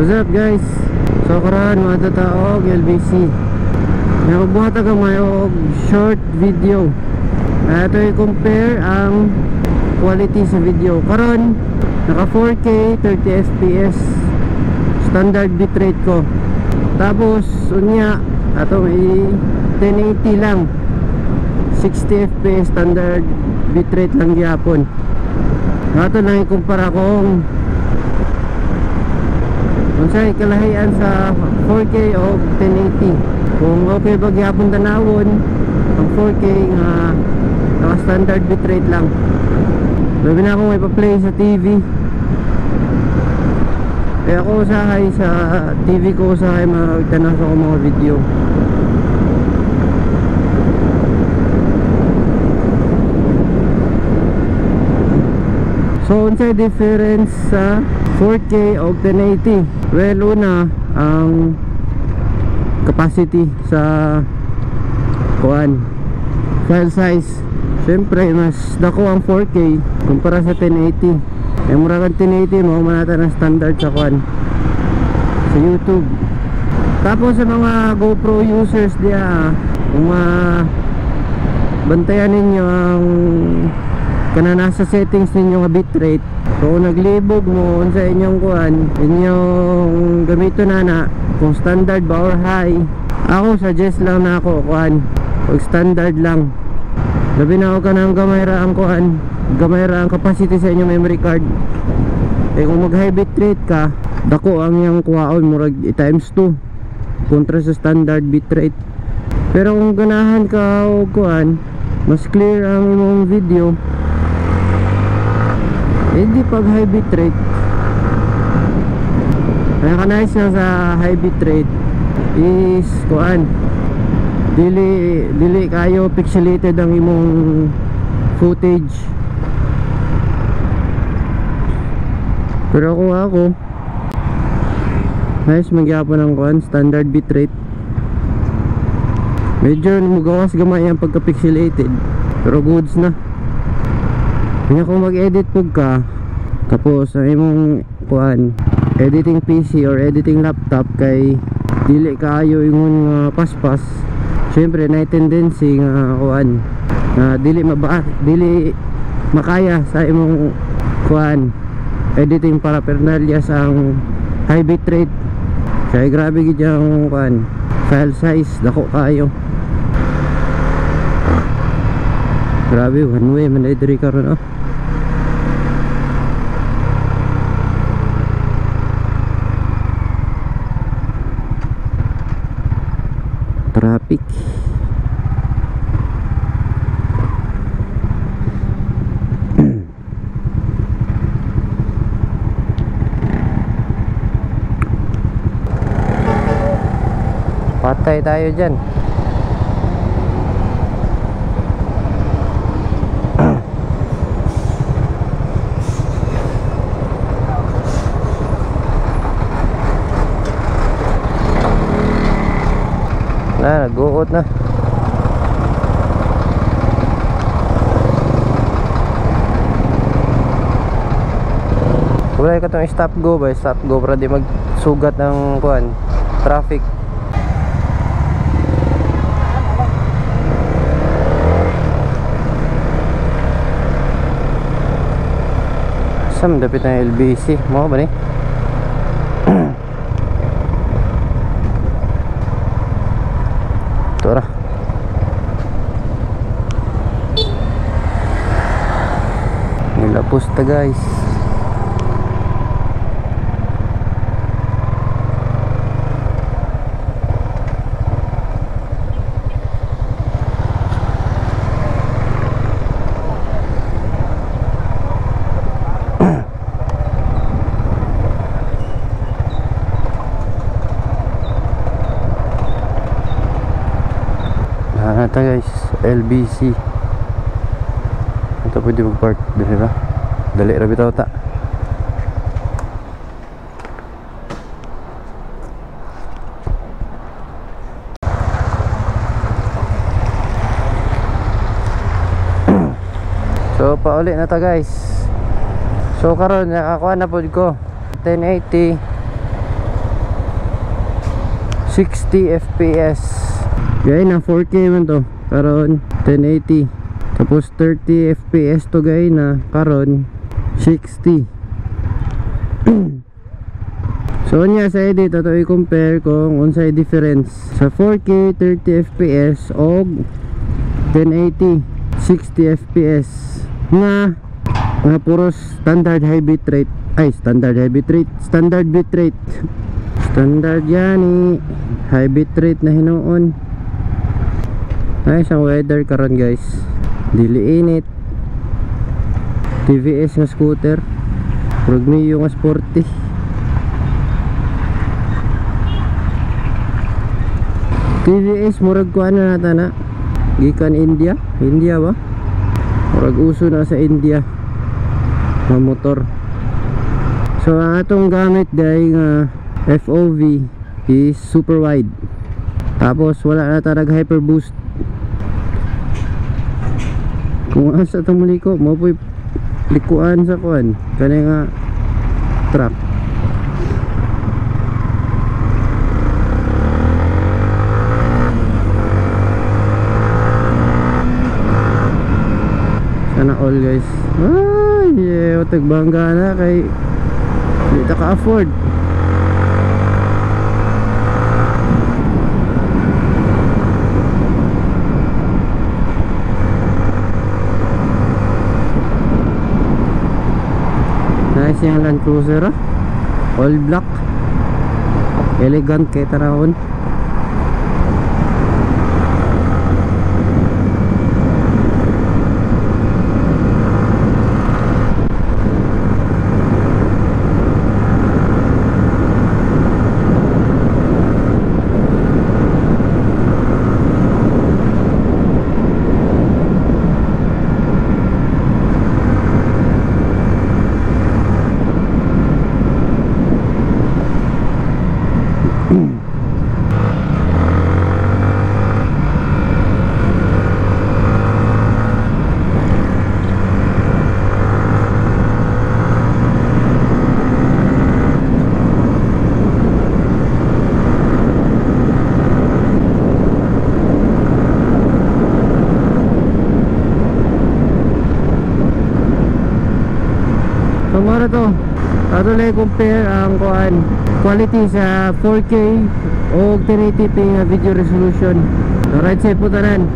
What's up guys? So karon mga tataog LBC nagbuhat ako mayo short video. Ito i-compare ang quality sa video. Karon naka 4K 30 fps standard bitrate ko. Tapos unya ato may 1080 lang 60 fps standard bitrate lang gyapon. Ato lang ikumpara kung unsay kalahian sa 4K o 1080. Kung okay ba gyapon tanawon ang 4K nga naka standard bitrate lang. Labi na akong ipa-play sa TV. Kaya ako usahay sa TV ko usahay magtanas ako mga video. So unsay difference sa 4K o 1080? Well, una ang capacity sa kuan file size. Siyempre mas dako ang 4K kumpara sa 1080. Ay mura kang 1080 mo manata ng standard sa kuan sa YouTube. Tapos sa mga GoPro users diya, kung bantayan ninyo ang kana nasa settings ninyo nga bitrate. So kung naglibog mo sa inyong kuan, inyong gamito na kung standard ba or high, ako suggest lang na ako kuan pag standard lang. Labi na ako ka ng gamayra ang kuan, gamayra ang capacity sa inyong memory card. Eh kung mag high bitrate ka, dako ang iyang kuwaon murag times 2 kontra sa standard bitrate. Pero kung ganahan ka o kuan, mas clear ang imong video, hindi pag high bitrate. Ang kanais na sa high bitrate is kuan dili kayo pixelated ang imong footage. Pero kung ako nice magyapon ang kuan standard bitrate. Medyo mugawas gamay ang pagka pixelated pero goods na. Kaya kung mag-edit po ka, tapos ang imong kuan editing PC or editing laptop kay dili kaayo ingon paspas, syempre na tendency nga kuan na dili makaya sa imong kuan editing paraphernalia sa ang high bitrate. Kaya grabe gid ang kuan file size dako kaayo. Grabe one way man diri karon oh. Traffic. Patay tayo dyan. Nag-uot na. Wala ka itong stop go ba? Stop go para di magsugat ng kuan traffic. Saan dapit ng LBC? Mo ba ni? Tora. Nilapos ta guys. Ito guys, LBC. Ito pwede mag-park dali ba? Dali rabi tao ta. So pauli na ta guys. So karon nakakuha na pod ko 1080 60 fps. Gaya na 4K man to karon 1080. Tapos 30 fps to gaya na karon 60. So nya sa edit ato i-compare kung unsay difference sa 4K 30 fps og 1080 60 fps nga puros standard high bitrate. Ay, standard high bitrate, standard bitrate. Standard yani high bitrate na hinuon. Ay, isang weather karon guys, dili init. TVS nga scooter, Rugmio nga sporty. TVS murag ko ano nata na gikan India ba? Murag uso na sa India nga motor. So ang atong gamit dahil nga FOV is super wide. Tapos wala na tarag hyper boost. Kung asa itong liko mo po likuan sa kuan kanay nga truck. Sana all guys. Ay yeah, tagbangga na kay di ta ka-afford. Nice yung Land Cruiser ah. All black, elegant kay tarawon. So mara to ato lang compare ang quality sa 4K o 1080p nga video resolution. Alright, say putanan.